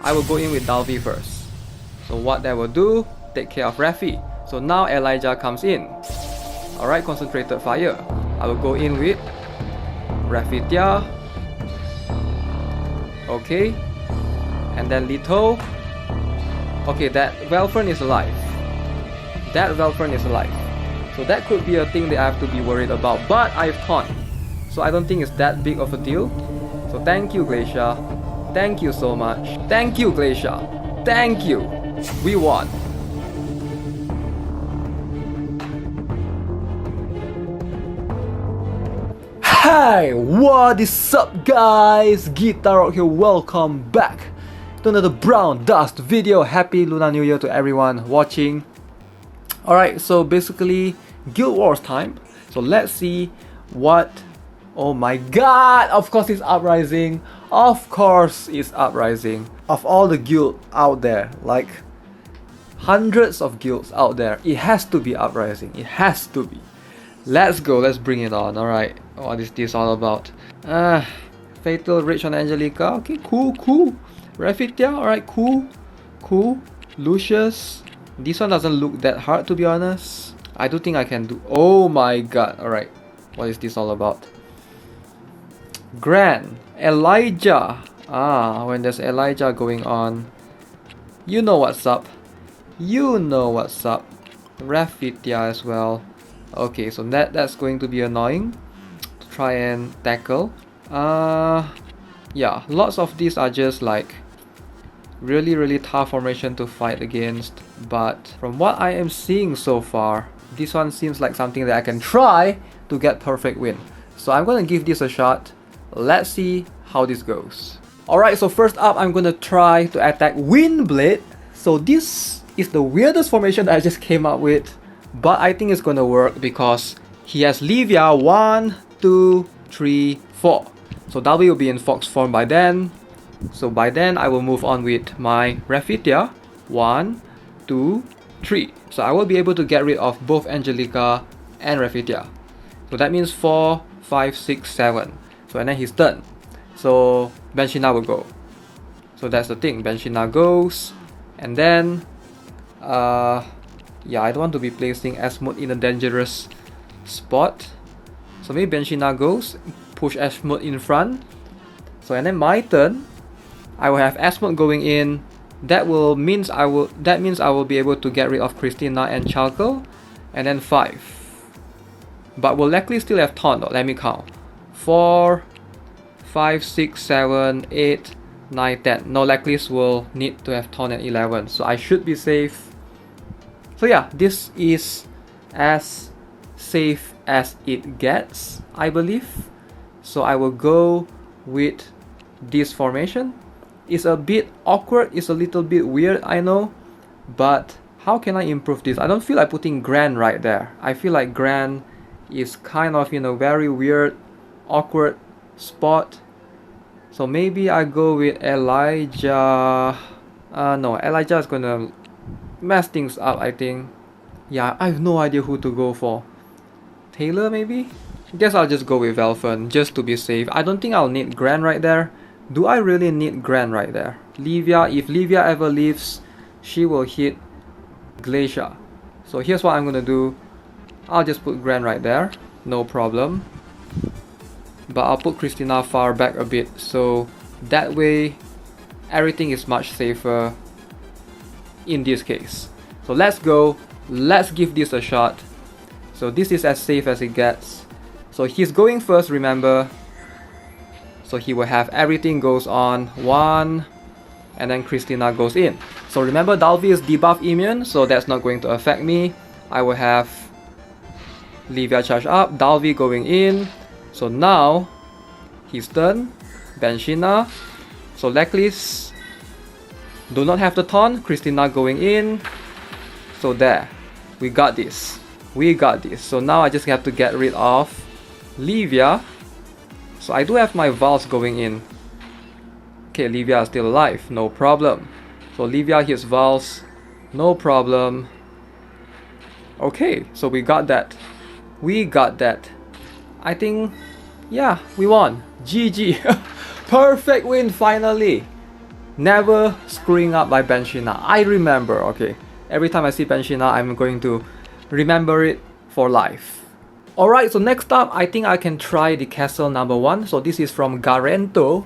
I will go in with Dalvi first. So what that will do, take care of Rafi. So now Elijah comes in. Alright, concentrated fire. I will go in with Rafitia. Okay. And then Leto. Okay, that Velfern is alive. That Velfern is alive. So that could be a thing that I have to be worried about. But I've taunt. So I don't think it's that big of a deal. So thank you, Glacia. Thank you so much. Thank you, Glacia. Thank you. We won. Hi, what is up guys? Guitar here, welcome back to another Brown Dust video. Happy Lunar New Year to everyone watching. Alright, so basically Guild Wars time. So let's see what... Oh my god! Of course it's Uprising. Of course it's Uprising. Of all the guilds out there, like hundreds of guilds out there, it has to be Uprising. It has to be. Let's go, let's bring it on. Alright, what is this all about? Fatal Rage on Angelica. Okay, cool. Rafitia, alright, cool. Lucius. This one doesn't look that hard, to be honest. I do think I can do... Oh my god, alright. What is this all about? Gran. Elijah. When there's Elijah going on, you know what's up. Rafitia as well. Okay, so that's going to be annoying to try and tackle. Yeah, lots of these are just like really tough formation to fight against, but from what I am seeing so far, this one seems like something that I can try to get perfect win. So I'm gonna give this a shot. Let's see how this goes. Alright, so first up I'm gonna try to attack Windblade. So this is the weirdest formation that I just came up with, but I think it's gonna work because he has Livia 1, 2, 3, 4. So W will be in Fox form by then. So by then I will move on with my Rafitia 1, 2, 3. So I will be able to get rid of both Angelica and Rafitia. So that means 4, 5, 6, 7. So and then he's done. So Benshina will go. So that's the thing. Benshina goes, and then yeah, I don't want to be placing Asmode in a dangerous spot. So maybe Benshina goes, push Asmode in front. So and then my turn, I will have Asmode going in. That means I will be able to get rid of Christina and Chalco, and then 5. But we'll likely still have taunt though. Let me count. 4, 5, 6, 7, 8, 9, 10. No, likelies will need to have taunt at 11. So I should be safe. So yeah, this is as safe as it gets, I believe. So I will go with this formation. It's a bit awkward, it's a little bit weird, I know. But how can I improve this? I don't feel like putting Gran right there. I feel like Gran is kind of in a very weird, awkward spot. So maybe I go with Elijah. No, Elijah is gonna mess things up, I think. Yeah, I have no idea who to go for. Taylor maybe? Guess I'll just go with Velfern just to be safe. I don't think I'll need Gran right there. Do I really need Gran right there? Livia, if Livia ever leaves, she will hit Glacia. So here's what I'm gonna do. I'll just put Gran right there, no problem. But I'll put Christina far back a bit, so that way everything is much safer in this case. So let's go, let's give this a shot. So this is as safe as it gets. So he's going first, remember. So he will have everything goes on 1, and then Christina goes in. So remember, Dalvi is debuff immune, so that's not going to affect me. I will have Livia charge up, Dalvi going in. So now he's done. Benshina. So Leklis do not have the taunt. Christina going in. So there, we got this. So now I just have to get rid of Livia. So I do have my Vals going in. Okay, Livia is still alive, no problem. So Livia hits Vals, no problem. Okay, so we got that. I think, yeah, we won. GG. Perfect win finally. Never screwing up by Benshina. I remember, okay. Every time I see Benshina, I'm going to remember it for life. Alright, so next up, I think I can try the castle number 1. So this is from Garento.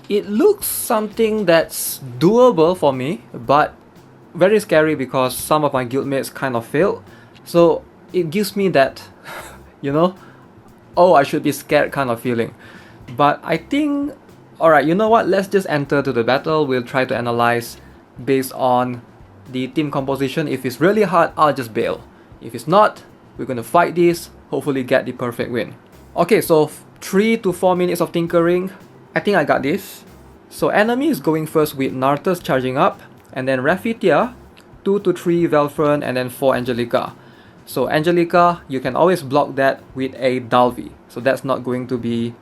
It looks something that's doable for me, but very scary because some of my guildmates kind of failed. So it gives me that, you know, oh, I should be scared kind of feeling. But I think, alright, you know what, let's just enter to the battle. We'll try to analyze based on the team composition. If it's really hard, I'll just bail. If it's not, we're gonna fight this, hopefully get the perfect win. Okay, so 3 to 4 minutes of tinkering. I think I got this. So enemy is going first with Nartus charging up, and then Raphithia, 2 to 3 Velfern, and then 4 Angelica. So Angelica, you can always block that with a Dalvi. So that's not going to be,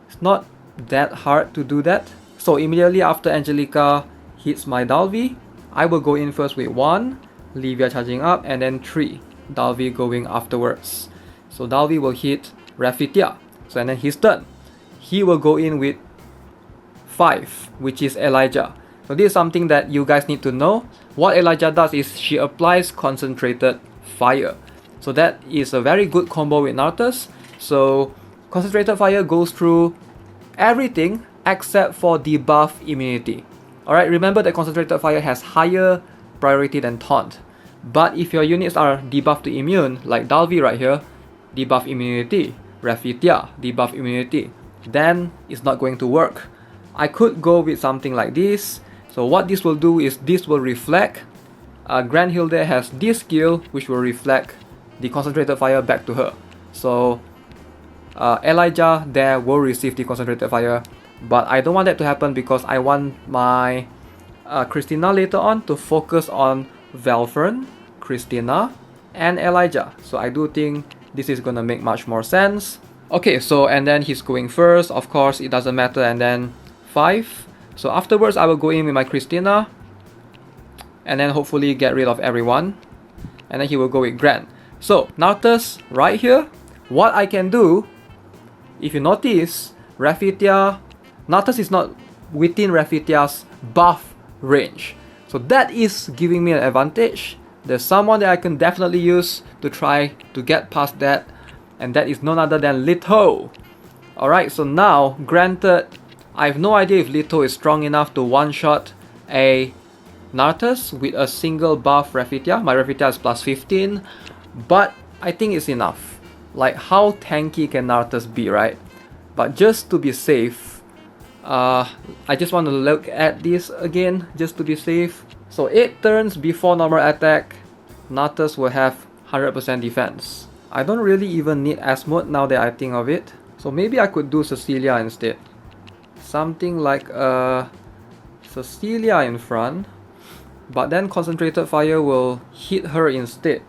it's not that hard to do that. So immediately after Angelica hits my Dalvi, I will go in first with 1, Livia charging up, and then 3, Dalvi going afterwards. So Dalvi will hit Raphithia. So and then his turn, he will go in with 5, which is Elijah. So this is something that you guys need to know. What Elijah does is she applies concentrated fire. So that is a very good combo with Nartus. So concentrated fire goes through everything except for debuff immunity. Alright, remember that concentrated fire has higher priority than taunt. But if your units are debuffed to immune, like Dalvi right here, debuff immunity, Raphithia, debuff immunity, then it's not going to work. I could go with something like this. So what this will do is this will reflect. Grand Hilde has this skill which will reflect the concentrated fire back to her. So Elijah there will receive the concentrated fire, but I don't want that to happen because I want my Christina later on to focus on Velfern, Christina, and Elijah. So I do think this is gonna make much more sense. Okay, so and then he's going first, of course it doesn't matter, and then 5. So afterwards I will go in with my Christina and then hopefully get rid of everyone, and then he will go with Grand. So Nartus right here, what I can do, if you notice, Raphithia, Nartus is not within Raphithia's buff range. So that is giving me an advantage. There's someone that I can definitely use to try to get past that, and that is none other than Leto. Alright, so now, granted, I have no idea if Leto is strong enough to one-shot a Nartus with a single buff Raphithia. My Raphithia is plus 15, but I think it's enough. Like, how tanky can Nartus be, right? But just to be safe, I just want to look at this again, just to be safe. So 8 turns before normal attack, Nartus will have 100% defense. I don't really even need Asmode now that I think of it. So maybe I could do Cecilia instead. Something like Cecilia in front, but then concentrated fire will hit her instead.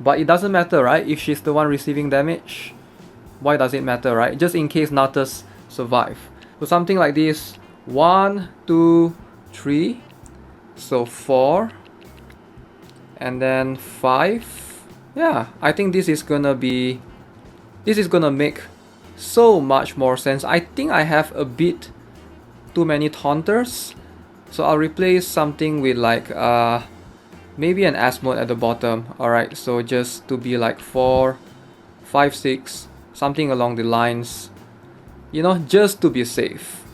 But it doesn't matter, right? If she's the one receiving damage, why does it matter, right? Just in case Nartus survive. So something like this, 1, 2, 3, so 4, and then 5. Yeah, I think this is gonna make so much more sense. I think I have a bit too many taunters, so I'll replace something with like maybe an Asmode at the bottom. Alright, so just to be like 4, 5, 6, something along the lines, you know, just to be safe.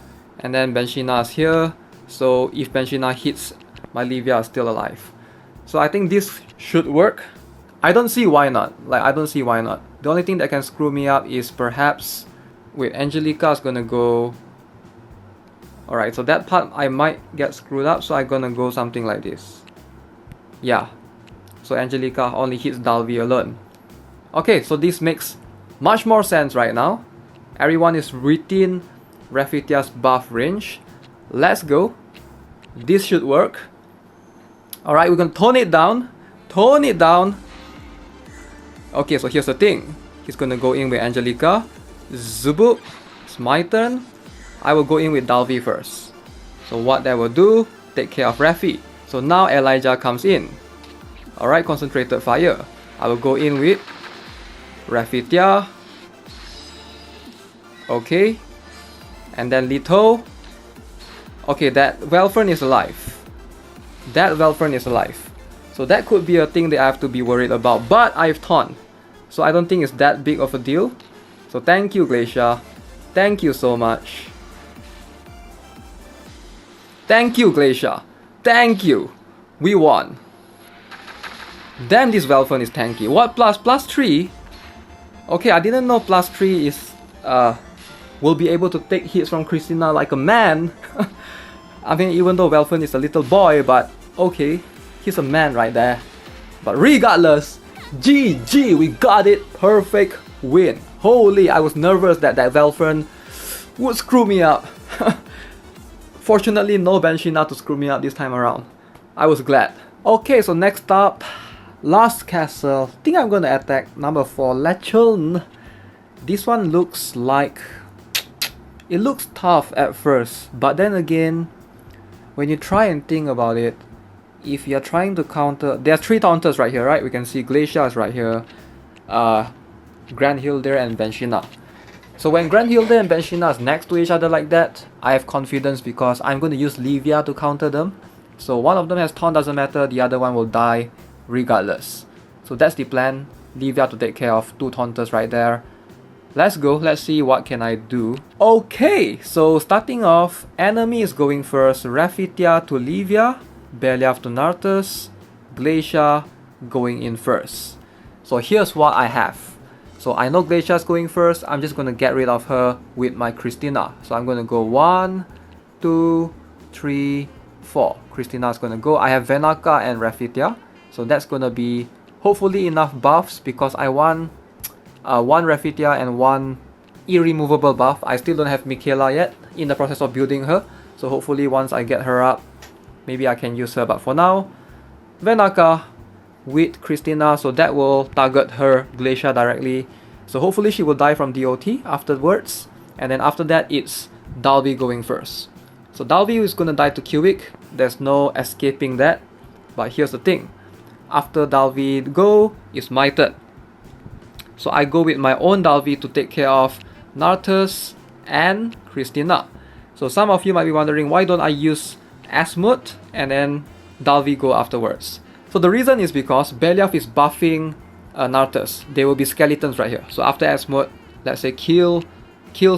And then Benshina is here, so if Benshina hits, my Livia is still alive. So I think this should work. I don't see why not. Like, I don't see why not. The only thing that can screw me up is perhaps with Angelica is gonna go. Alright, so that part I might get screwed up, so I'm gonna go something like this. Yeah, so Angelica only hits Dalvi alone. Okay, so this makes much more sense right now. Everyone is within Raphithia's buff range. Let's go. This should work. Alright, we're gonna tone it down. Tone it down. Okay, so here's the thing. He's gonna go in with Angelica. Zuboop. It's my turn. I will go in with Dalvi first. So what that will do, take care of Raffi. So now Elijah comes in. Alright, concentrated fire. I will go in with Raphithia. Okay. And then Leto. Okay, that Welfern is alive. That Welfern is alive. So that could be a thing that I have to be worried about. But I've taunt. So I don't think it's that big of a deal. So thank you, Glacia. Thank you so much. Thank you, Glacia. Thank you. We won. Damn, this Welfern is tanky. What plus? Plus 3? Okay, I didn't know plus 3 is will be able to take hits from Christina like a man. I mean, even though Welfern is a little boy, but okay, he's a man right there. But regardless, GG, we got it. Perfect win. Holy, I was nervous that Welfern would screw me up. Fortunately, no Benshina to screw me up this time around. I was glad. Okay, so next up, last castle. I think I'm gonna attack number 4, Lechon. This one looks like... it looks tough at first, but then again, when you try and think about it, if you're trying to counter... there are 3 counters right here, right? We can see Glacia is right here, Grand Hilder and Benshina. So when Grand Hilder and Benshina is next to each other like that, I have confidence because I'm going to use Livia to counter them. So one of them has taunt, doesn't matter, the other one will die regardless. So that's the plan, Livia to take care of 2 taunters right there. Let's go, let's see what can I do. Okay, so starting off, enemy is going first, Raphithia to Livia, Beliaf to Nartus, Glacia going in first. So here's what I have. So I know Glacia is going first, I'm just going to get rid of her with my Christina. So I'm going to go 1, 2, 3, 4. Christina is going to go. I have Venaka and Raphithia. So that's going to be hopefully enough buffs because I want 1 Raphithia and 1 irremovable buff. I still don't have Michaela yet, in the process of building her. So hopefully once I get her up, maybe I can use her. But for now, Venaka with Christina, so that will target her Glacia directly. So hopefully she will die from DOT afterwards. And then after that, it's Dalby going first. So Dalby is going to die to Cubic. There's no escaping that. But here's the thing. After Dalby go, it's my turn. So I go with my own Dalby to take care of Nartus and Christina. So some of you might be wondering, why don't I use Asmut and then Dalby go afterwards? So the reason is because Beliaf is buffing Nartus. There will be skeletons right here. So after Asmut, let's say kills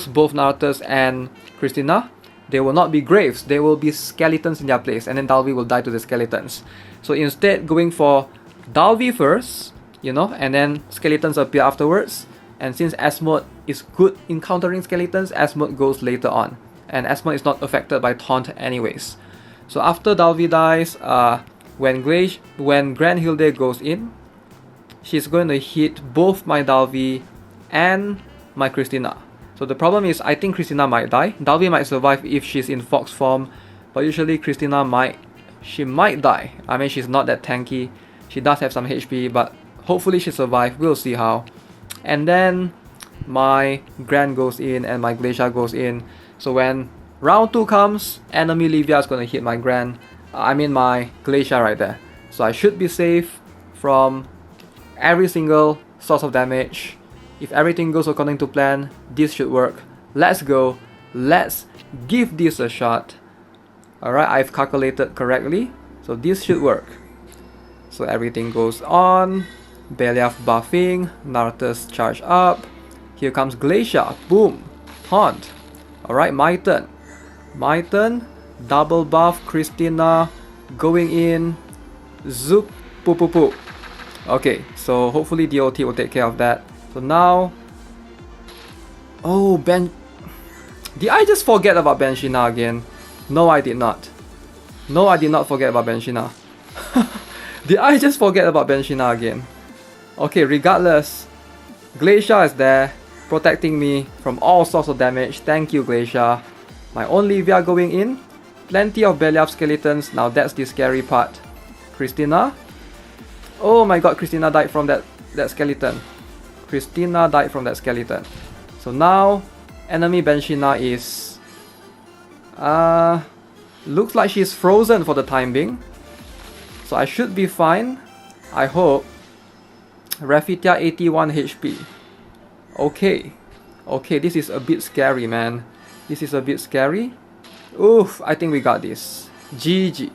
both Nartus and Christina, there will not be graves. There will be skeletons in their place, and then Dalby will die to the skeletons. So instead, going for Dalby first, you know, and then skeletons appear afterwards. And since Asmut is good in countering skeletons, Asmut goes later on, and Asmut is not affected by taunt anyways. So after Dalby dies, when Grand Hilde goes in, she's going to hit both my Dalby and my Christina. So the problem is, I think Christina might die. Dalby might survive if she's in Fox form, but usually Christina might die. I mean, she's not that tanky. She does have some HP, but hopefully she survives. We'll see how. And then my Grand goes in and my Glacia goes in. So when round 2 comes, enemy Livia is going to hit my Grand. I mean my Glacia right there. So I should be safe from every single source of damage. If everything goes according to plan, this should work. Let's go. Let's give this a shot. Alright, I've calculated correctly. So this should work. So everything goes on. Beliaf buffing. Nartus charge up. Here comes Glacia. Boom. Taunt. Alright, my turn. My turn. Double buff Christina. Going in. Zoop. Poo poo poo. Okay, so hopefully DOT will take care of that. So now... oh, did I just forget about Benshina again? No, I did not. No, I did not forget about Benshina. Did I just forget about Benshina again? Okay, regardless, Glacia is there, protecting me from all sorts of damage. Thank you, Glacia. My own Livia going in. Plenty of Beliaf skeletons. Now that's the scary part. Christina. Oh my god, Christina died from that skeleton. Christina died from that skeleton. So now, enemy Benshina is... looks like she's frozen for the time being. So I should be fine. I hope. Raphithia 81 HP. Okay. Okay, this is a bit scary, man. This is a bit scary. Oof, I think we got this. GG.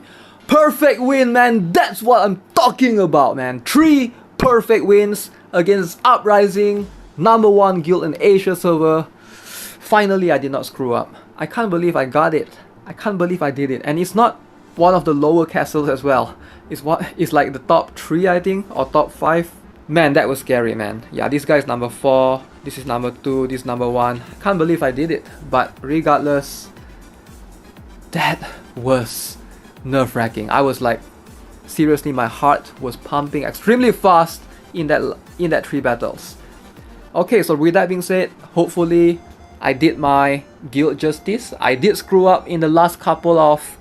Perfect win, man. That's what I'm talking about, man. 3 perfect wins against Uprising, #1 guild in Asia server. Finally, I did not screw up. I can't believe I got it. I can't believe I did it. And it's not one of the lower castles as well. It's like the top 3, I think, or top 5. Man, that was scary, man. Yeah, this guy is number 4. This is number 2. This is number 1. Can't believe I did it. But regardless, that was nerve-wracking. I was like, seriously, my heart was pumping extremely fast in that 3 battles. Okay, so with that being said, hopefully I did my guild justice. I did screw up in the last couple of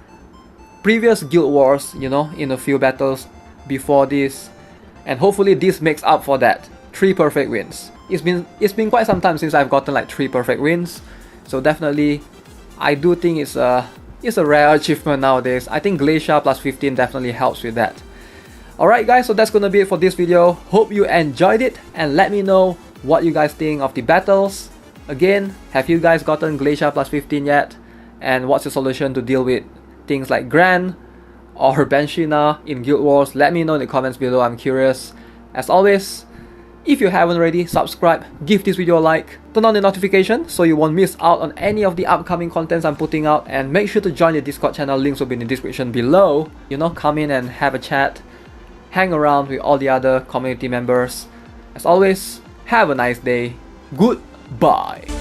previous guild wars, you know, in a few battles before this, and hopefully this makes up for that. 3 perfect wins. It's been quite some time since I've gotten like 3 perfect wins, so definitely I do think it's a rare achievement nowadays. I think Glacier plus 15 definitely helps with that. Alright guys, so that's gonna be it for this video. Hope you enjoyed it, and let me know what you guys think of the battles. Again, have you guys gotten Glacier plus 15 yet? And what's your solution to deal with things like Gran or Benshina in Guild Wars? Let me know in the comments below, I'm curious. As always, if you haven't already, subscribe, give this video a like, turn on the notification so you won't miss out on any of the upcoming contents I'm putting out, and make sure to join the Discord channel, links will be in the description below. You know, come in and have a chat, hang around with all the other community members. As always, have a nice day. Goodbye.